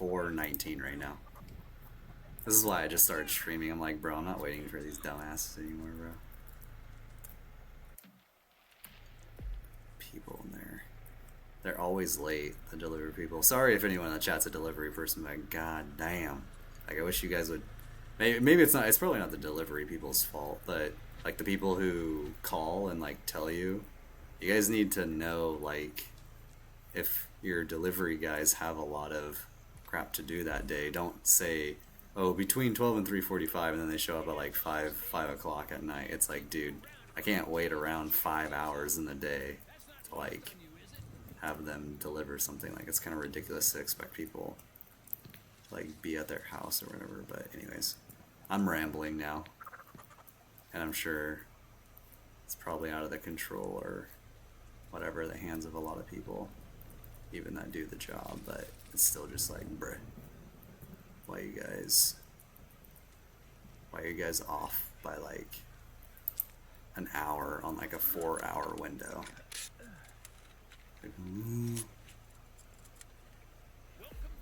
4:19 right now. This is why I just started streaming. I'm like, bro, I'm not waiting for these dumbasses anymore, bro. People in there. They're always late, the delivery people. Sorry if anyone in the chat's a delivery person, but god damn. Like, I wish you guys would... Maybe it's not... It's probably not the delivery people's fault, but, like, the people who call and, like, tell you, you guys need to know, like, if your delivery guys have a lot of crap to do that day. Don't say, oh, between 12 and 3:45, and then they show up at, like, 5 o'clock at night. It's like, dude, I can't wait around 5 hours in the day to, like... have them deliver something. Like, it's kind of ridiculous to expect people to, like, be at their house or whatever. But anyways, I'm rambling now, and I'm sure it's probably out of the control or whatever, the hands of a lot of people, even that do the job. But it's still just like, bruh, why are you guys off by like an hour on like a 4-hour window? Like, welcome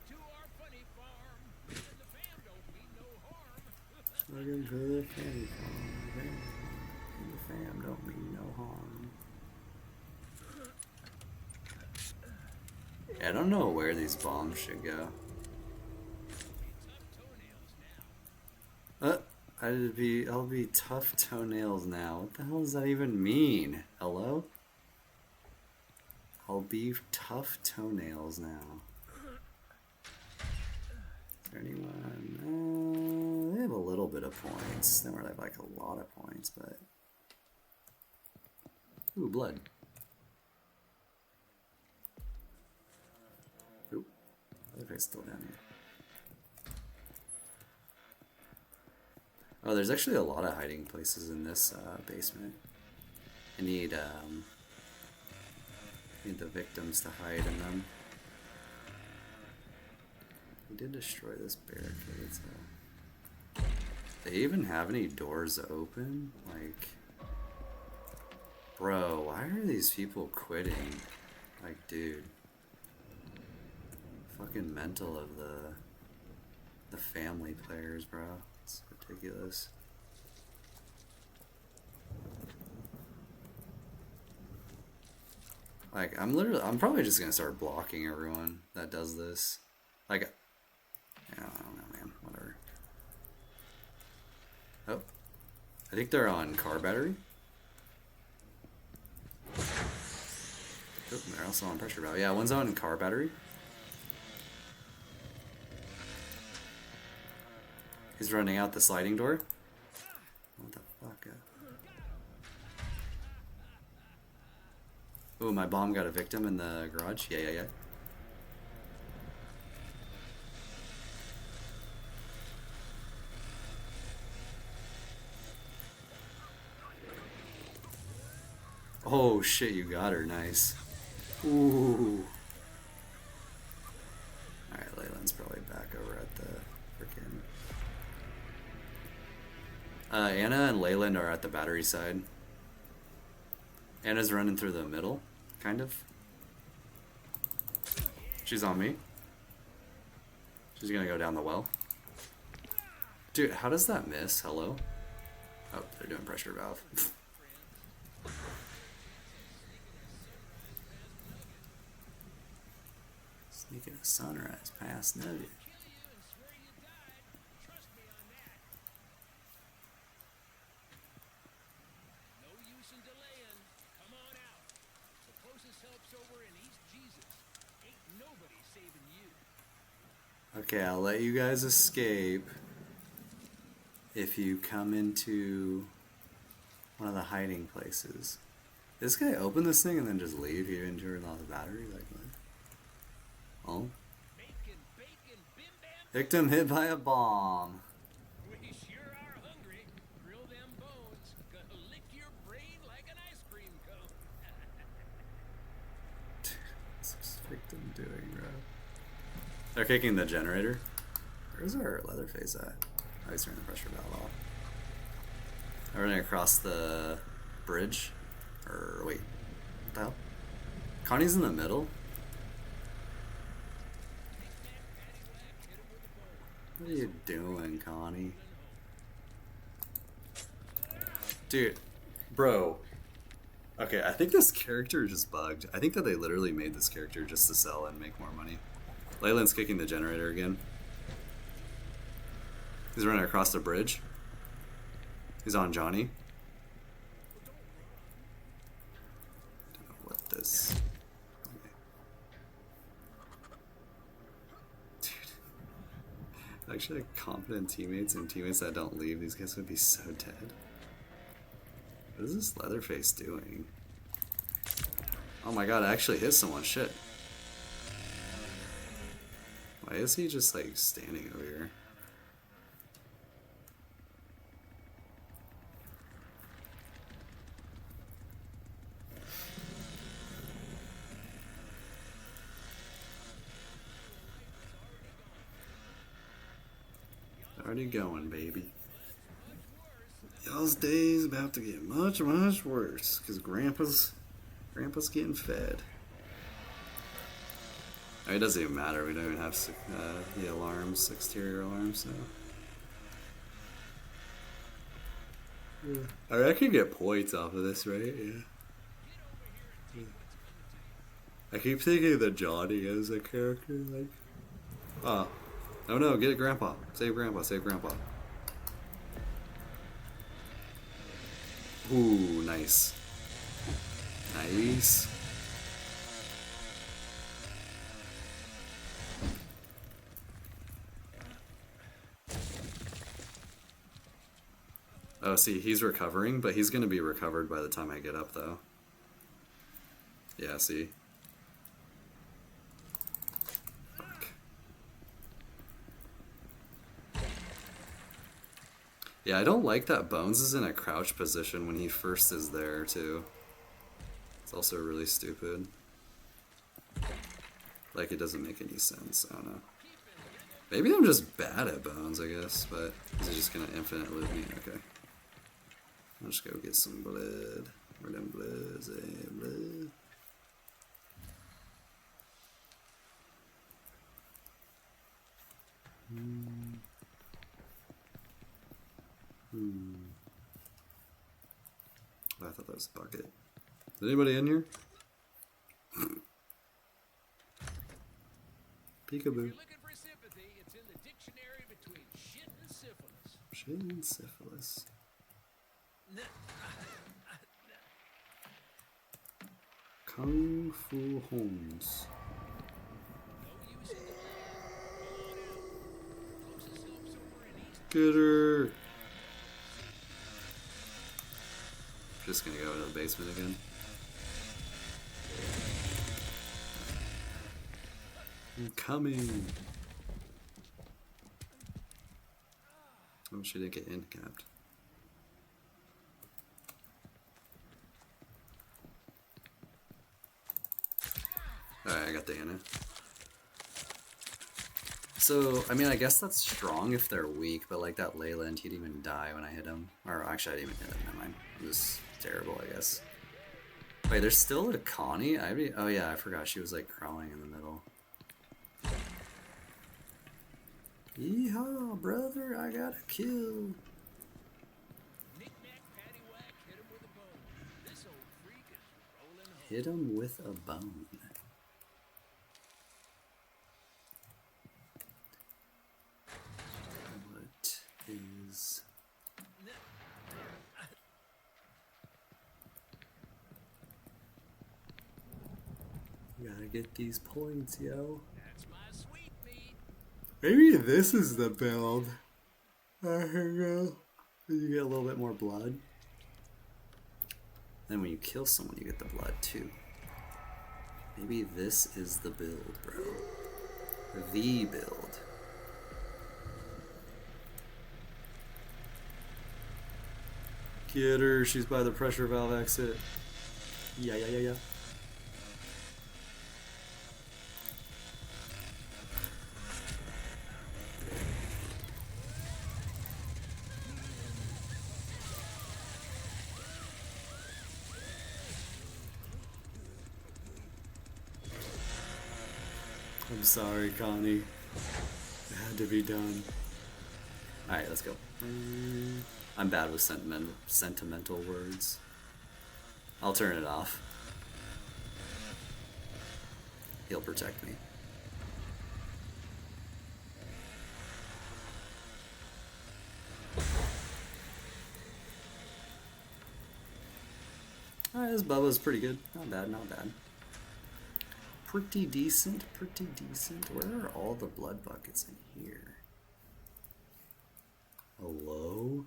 to the funny farm. The fam don't mean no harm. Yeah, I don't know where these bombs should go. I'll be tough toenails now. What the hell does that even mean? Hello? I'll be tough toenails now. Is there anyone? They have a little bit of points. They don't really have like a lot of points, but... Ooh, blood. Ooh, other guy's still down here. Oh, there's actually a lot of hiding places in this basement. I need the victims to hide in them. We did destroy this barricade, so... They even have any doors open? Like... Bro, why are these people quitting? Like, dude. Fucking mental of the family players, bro. It's ridiculous. Like, I'm probably just gonna start blocking everyone that does this. Like, yeah, I don't know, man. Whatever. Oh, I think they're on car battery. Oh, they're also on pressure valve. Yeah, one's on car battery. He's running out the sliding door. What the fuck? Ooh, my bomb got a victim in the garage. Yeah. Oh shit, you got her. Nice. Ooh. Alright, Leyland's probably back over at the frickin'... Anna and Leyland are at the battery side. Anna's running through the middle, kind of. She's on me. She's gonna go down the well. Dude, how does that miss? Hello? Oh, they're doing pressure valve. Sneaking a sunrise past Nugget. Okay, I'll let you guys escape if you come into one of the hiding places. Did this guy open this thing and then just leave? He didn't turn off the battery? Like what? Oh? Victim hit by a bomb. We sure are hungry. Grill them bones. Gonna lick your brain like an ice cream cone. What's this victim doing, bro? They're kicking the generator. Where's our Leatherface at? Oh, he's turning the pressure valve off. I'm running across the bridge. Or, wait. What the hell? Connie's in the middle? What are you doing, Connie? Dude, bro. Okay, I think this character is just bugged. I think that they literally made this character just to sell and make more money. Leyland's kicking the generator again. He's running across the bridge. He's on Johnny. Don't know what this... Okay. Dude. Actually, like, competent teammates and teammates that don't leave, these guys would be so dead. What is this Leatherface doing? Oh my god, I actually hit someone. Shit. Why is he just like standing over here? Already going, baby. Y'all's day's about to get much, much worse because Grandpa's getting fed. Oh, it doesn't even matter. We don't even have the alarms, exterior alarms, so. Yeah. I mean, I could get points off of this, right? Yeah. I keep thinking that Johnny as a character, like. Oh. Oh no, get it, Grandpa. Save Grandpa, save Grandpa. Ooh, nice. Nice. Oh, see, he's recovering, but he's gonna be recovered by the time I get up, though. Yeah, see? Fuck. Yeah, I don't like that Bones is in a crouch position when he first is there, too. It's also really stupid. Like, it doesn't make any sense. I don't know. Maybe I'm just bad at Bones, I guess, but is it just gonna infinite loop me? Okay. I'll just go get some blood. Where them bloods? Blood. Oh, I thought that was a bucket. Is anybody in here? Peekaboo. If you're looking for sympathy, it's in the dictionary between shit and syphilis. Shit and syphilis. Kung Fu Homes. Get her! Just gonna go into the basement again. I'm coming! Oh, she didn't get handicapped. Alright, I got Diana. So, I mean, I guess that's strong if they're weak, but like that Leyland, he didn't even die when I hit him. Or actually, I didn't even hit him, never mind. It was terrible, I guess. Wait, there's still a Connie? Oh yeah, I forgot she was like crawling in the middle. Yeehaw, brother, I got a kill. Hit him with a bone. What is... Gotta get these points, yo. That's my sweet meat. Maybe this is the build. There you go. You get a little bit more blood. Then when you kill someone, you get the blood too. Maybe this is the build, bro. The build. Get her. She's by the pressure valve exit. Yeah. I'm sorry, Connie. It had to be done. Alright, let's go. I'm bad with sentimental words. I'll turn it off. He'll protect me. Alright, this Bubba's pretty good. Not bad, not bad. Pretty decent, pretty decent. Where are all the blood buckets in here? Hello?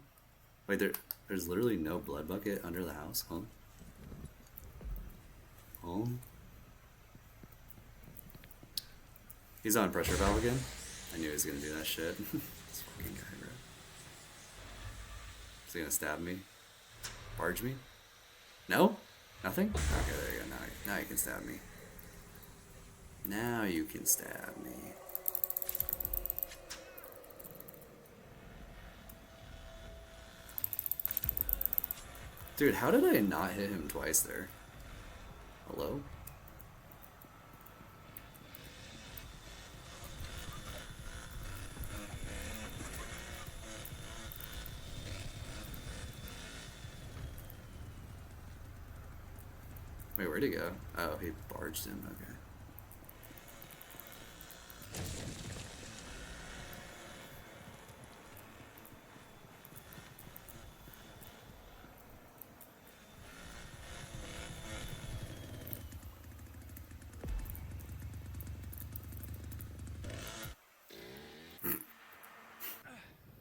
Wait, there's literally no blood bucket under the house, huh? Oh. He's on pressure valve again? I knew he was gonna do that shit. This fucking guy, bro. Is he gonna stab me? Barge me? No? Nothing? Okay, there you go. Now you can stab me. Now you can stab me. Dude, how did I not hit him twice there? Hello? Wait, where'd he go? Oh, he barged him, okay.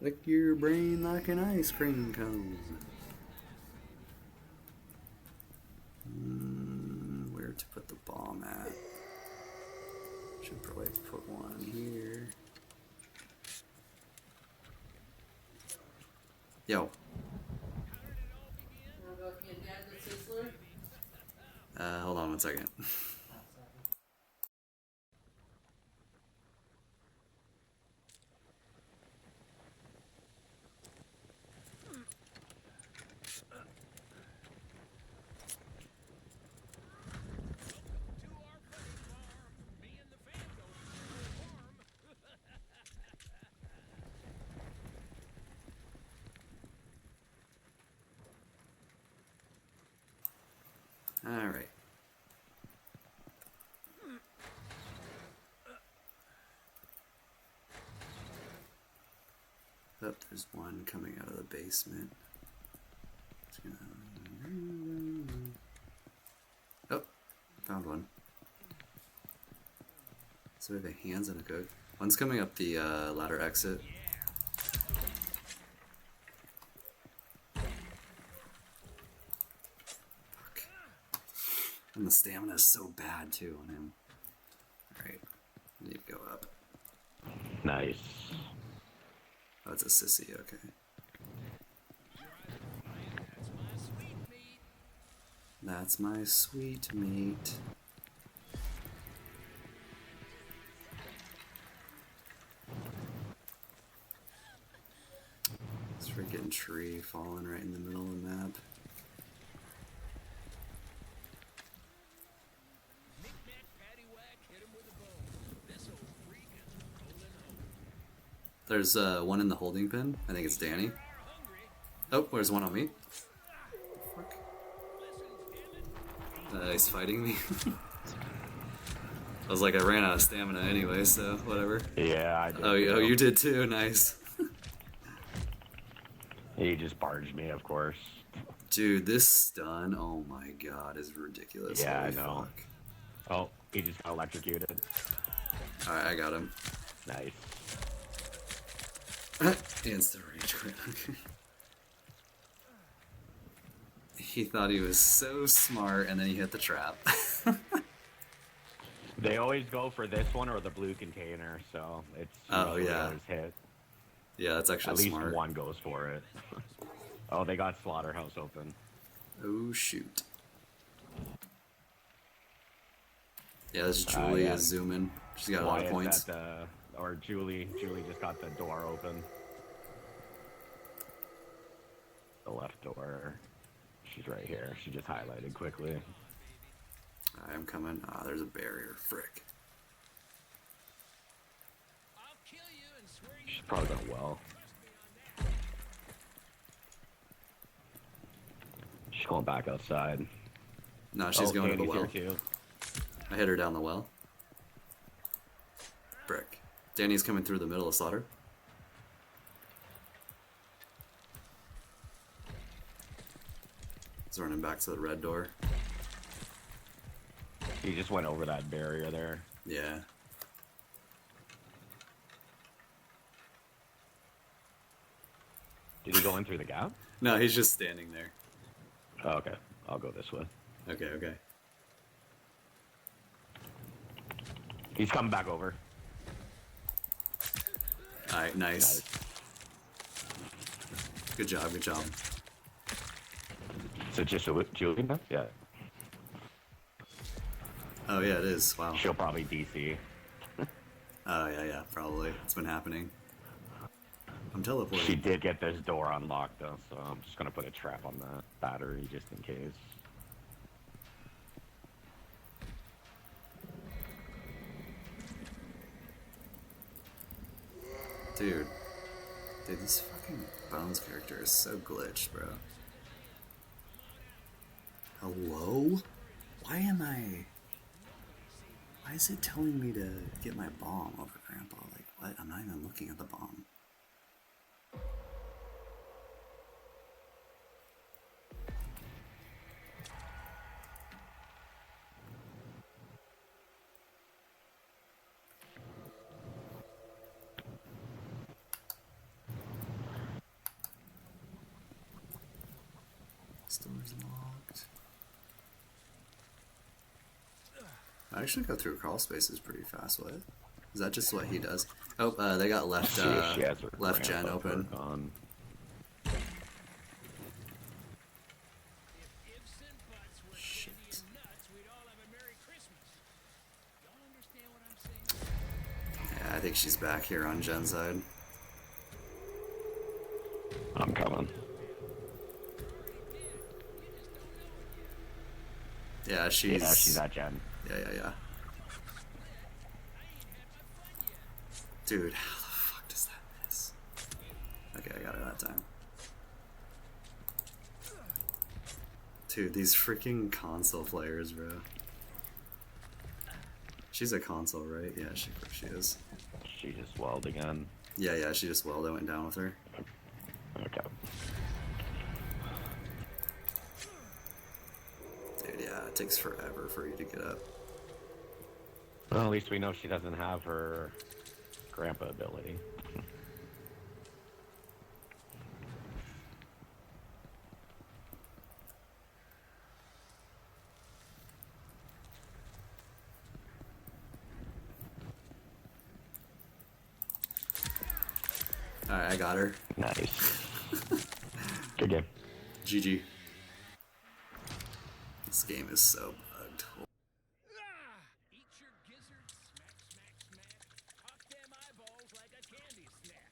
Lick your brain like an ice cream cone. Where to put the bomb at? Should probably put one here. Yo. Hold on one second. Alright. Oh, there's one coming out of the basement. Oh, found one. So we have a hands and a cook. One's coming up the ladder exit. Fuck. And the stamina is so bad too on him. Alright, need to go up. Nice. Oh, it's a sissy, okay. That's my sweet meat. This freaking tree falling right in the middle of the map. There's one in the holding pen. I think it's Danny. Oh, there's one on me. Fuck. He's fighting me. I was like, I ran out of stamina anyway, so whatever. Yeah, I did. Oh, you did too. Nice. He just barged me, of course. Dude, this stun, oh my god, is ridiculous. Yeah, Holy I know. fuck. Oh, he just got electrocuted. Alright, I got him. Nice. Insta rage quit. He thought he was so smart, and then he hit the trap. They always go for this one or the blue container, so it's Oh, usually yeah. always hit. Yeah, that's actually At least smart. one goes for it. Oh, they got Slaughterhouse open. Oh, shoot. Yeah, this is Julie yeah. is zooming. She's got a lot of Wyatt's points. at or Julie just got the door open. The left door. She's right here. She just highlighted quickly. I'm coming. Ah, there's a barrier. Frick. She's probably gonna well. going back outside. No, she's going to the Danny's well. here too. I hit her down the well. Brick. Danny's coming through the middle of slaughter. He's running back to the red door. He just went over that barrier there. Yeah. Did he go in through the gap? No, he's just standing there. Oh, okay. I'll go this way. Okay, okay. He's coming back over. Alright, nice. Good job, good job. So just Julian? Yeah. Oh yeah, it is. Wow. She'll probably DC. Oh yeah, probably. It's been happening. I'm teleporting. She did get this door unlocked though, so I'm just gonna put a trap on that battery just in case. Dude, this fucking Bones character is so glitched, bro. Hello? Why is it telling me to get my bomb over Grandpa? Like, what? I'm not even looking at the bomb. Store's locked. I actually go through crawl spaces pretty fast. What? Is that just what he does? Oh, they got left left gen open. On. If ifs and buts were Shit. candy and nuts, we'd all have a Merry Christmas. Y'all understand what I'm saying? Yeah, I think she's back here on gen side. I'm coming. Yeah, she's. Yeah, she's at gen. Yeah. Dude, how the fuck does that miss? Okay, I got it that time. Dude, these freaking console players, bro. She's a console, right? Yeah, of course she is. She just welled again. Yeah, she just welled. I went down with her. Okay. Dude, yeah, it takes forever for you to get up. Well, at least we know she doesn't have her grandpa ability. Alright, I got her. Nice. Good game. GG. This game is so bugged. Eat your gizzard, smack, smack, smack. Pop them eyeballs like a candy snack.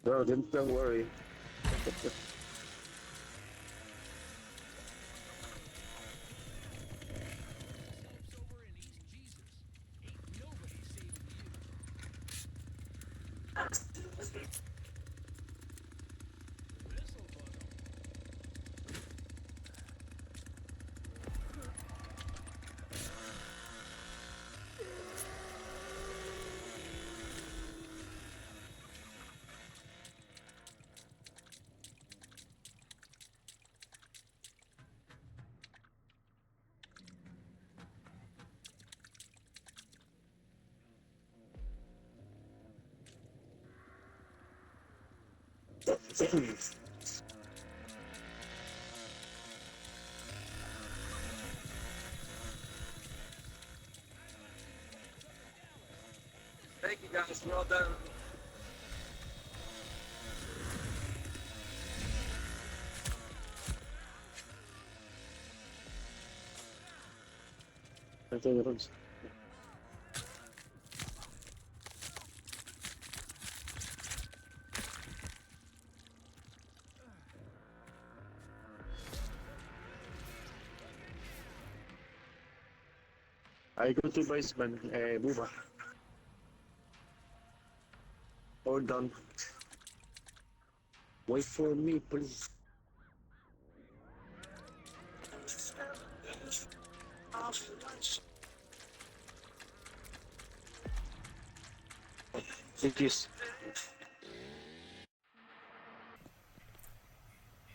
No, don't worry. Yourselves over in East Jesus. Ain't nobody saving you. This'll put 'em. Thank you guys, well done. I go to basement, Buba. Hold on. Wait for me, please. It is.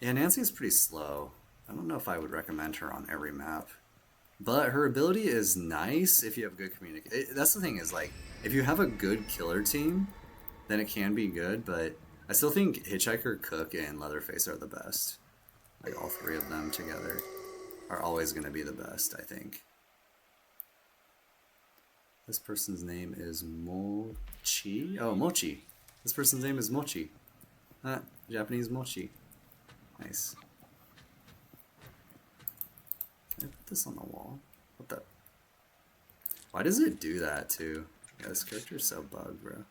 Yeah, Nancy's pretty slow. I don't know if I would recommend her on every map. But her ability is nice if you have good communication. That's the thing is, like, if you have a good killer team, then it can be good, but I still think Hitchhiker, Cook, and Leatherface are the best. Like, all three of them together are always going to be the best, I think. This person's name is Mochi. Oh, Mochi. This person's name is Mochi. Japanese Mochi. Nice. Can I put this on the wall? What the? Why does it do that too? Yeah, this character's so bugged, bro.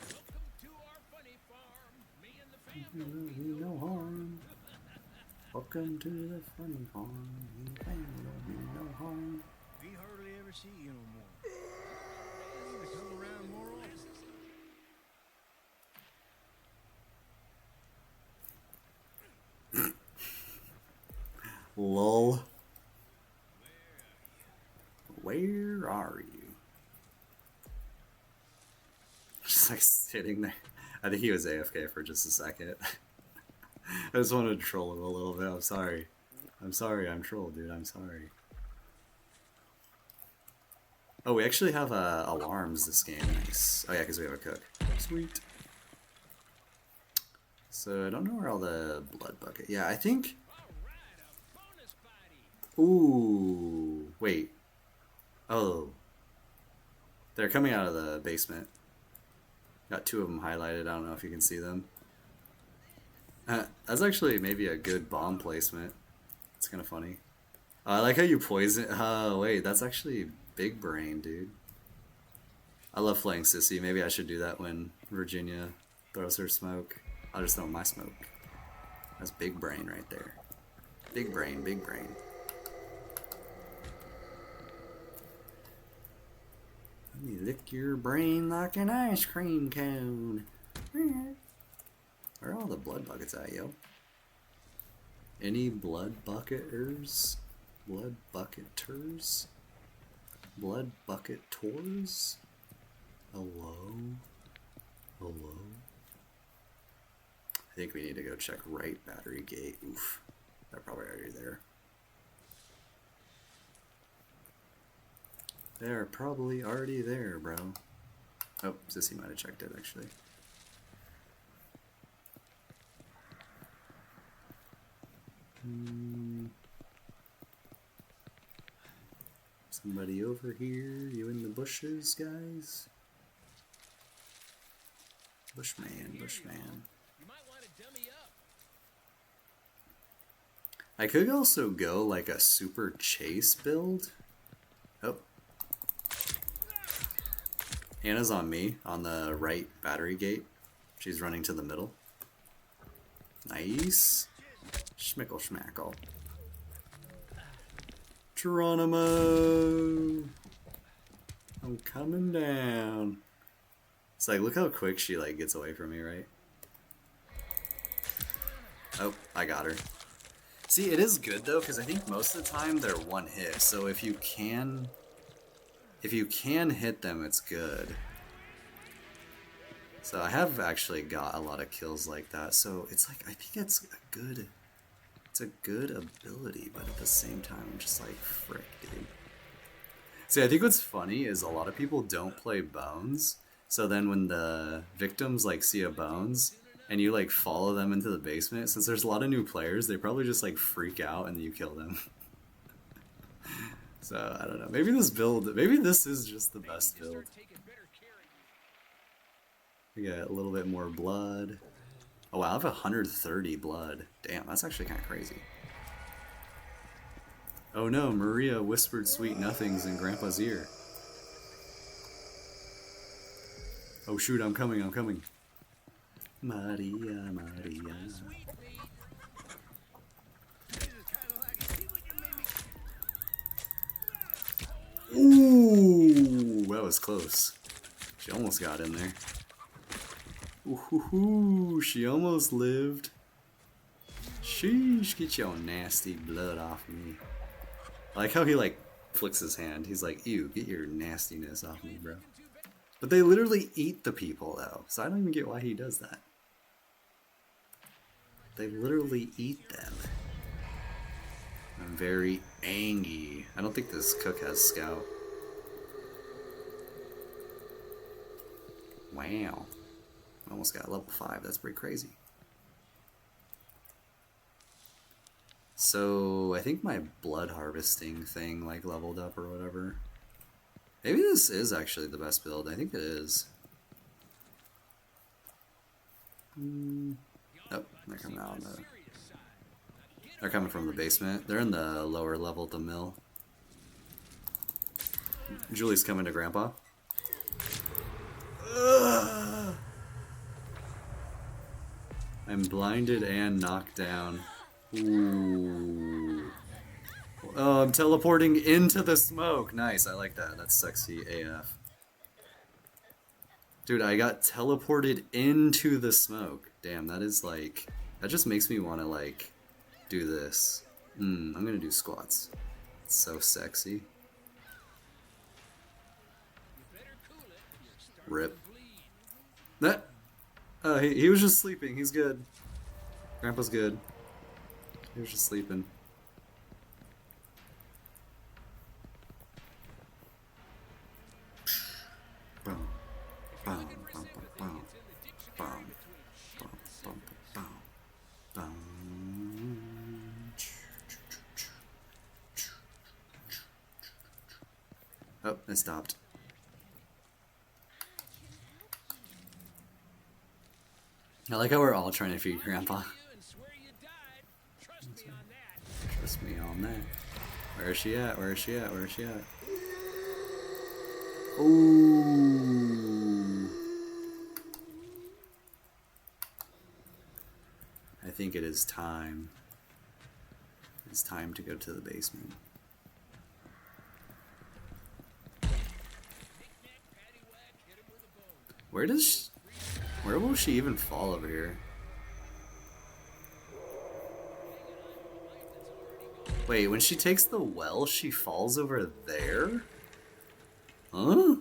Welcome to our funny farm. Me and the fam don't mean No harm. Welcome to the funny farm. You don't mean no harm. We hardly ever see you no more. You need to come around more often. Lol. Where are you? Just like sitting there. I think he was AFK for just a second. I just wanted to troll him a little bit. I'm sorry. I'm sorry. I'm trolled, dude. I'm sorry. Oh, we actually have alarms this game. Nice. Oh yeah, because we have a cook. Sweet. So I don't know where all the blood bucket. Yeah, I think. Alright, a bonus body. Ooh, wait. Oh, they're coming out of the basement. Got two of them highlighted. I don't know if you can see them. That's actually maybe a good bomb placement. It's kind of funny. I like how you poison. Oh wait, that's actually big brain, dude. I love playing Sissy. Maybe I should do that when Virginia throws her smoke. I'll just throw my smoke. That's big brain right there. Big brain, big brain. Let me lick your brain like an ice cream cone. Where are all the blood buckets at, yo? Any blood bucketers? Blood bucketers? Blood bucket tours? Hello? Hello? I think we need to go check right battery gate. Oof. They're probably already there. They're probably already there, bro. Oh, Sissy might have checked it, actually. Somebody over here? You in the bushes, guys? Bushman, Bushman. You might want to dummy up. I could also go like a super chase build. Oh. Hannah's on me, on the right battery gate. She's running to the middle. Nice. Schmickle schmackle. Geronimo! I'm coming down. It's like, look how quick she like gets away from me, right? Oh, I got her. See, it is good though, because I think most of the time they're one hit. So if you can hit them, it's good. So I have actually got a lot of kills like that. So it's like, I think it's a good ability, but at the same time, I'm just like, frick, dude. See, I think what's funny is a lot of people don't play Bones. So then when the victims like see a Bones and you like follow them into the basement, since there's a lot of new players, they probably just like freak out and you kill them. So I don't know. Maybe this is just the best build. We get a little bit more blood. Oh wow, I have 130 blood. Damn, that's actually kind of crazy. Oh no, Maria whispered sweet nothings in Grandpa's ear. Oh shoot, I'm coming. Maria, Maria. Ooh, that was close. She almost got in there. Ooh, she almost lived. Sheesh, get your nasty blood off me. I like how he like flicks his hand. He's like, ew, get your nastiness off me, bro. But they literally eat the people though, so I don't even get why he does that. They literally eat them. I'm very angry. I don't think this cook has scout. Wow. Almost got level 5, that's pretty crazy. So, I think my blood harvesting thing like leveled up or whatever. Maybe this is actually the best build, I think it is. Oh, they're coming out. They're coming from the basement. They're in the lower level of the mill. Julie's coming to Grandpa. Ugh. I'm blinded and knocked down. Ooh. Oh, I'm teleporting into the smoke. Nice, I like that. That's sexy AF. Dude, I got teleported into the smoke. Damn, that is like... That just makes me want to, like, do this. I'm gonna do squats. It's so sexy. Rip. That... he was just sleeping. He's good. Grandpa's good. He was just sleeping. Boom. Boom. Boom. Boom. Boom. Boom. Boom. Boom. Oh, it stopped. I like how we're all trying to feed Grandpa. Trust me on that. Where is she at? Where is she at? Where is she at? Ooh. I think it is time. It's time to go to the basement. Where will she even fall over here? Wait, when she takes the well, she falls over there? Huh?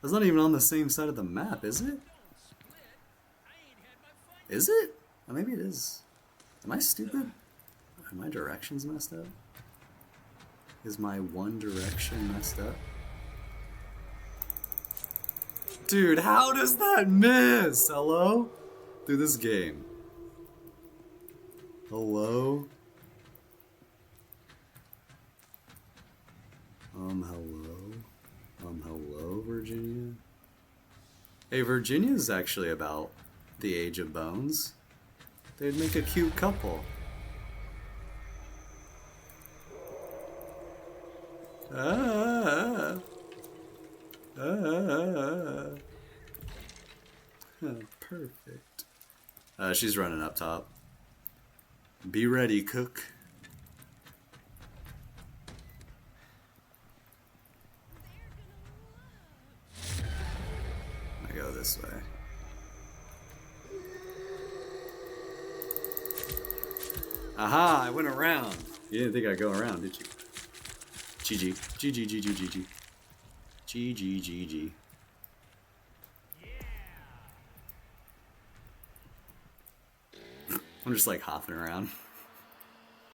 That's not even on the same side of the map, is it? Is it? Oh, maybe it is. Am I stupid? Are my directions messed up? Is my one direction messed up? Dude, how does that miss? Hello? Through this game. Hello? Hello, Virginia? Hey, Virginia's actually about the age of Bones. They'd make a cute couple. Perfect. She's running up top. Be ready, cook. I go this way. Aha! I went around. You didn't think I'd go around, did you? GG. GG, GG, GG. GG, GG. I'm just like hopping around.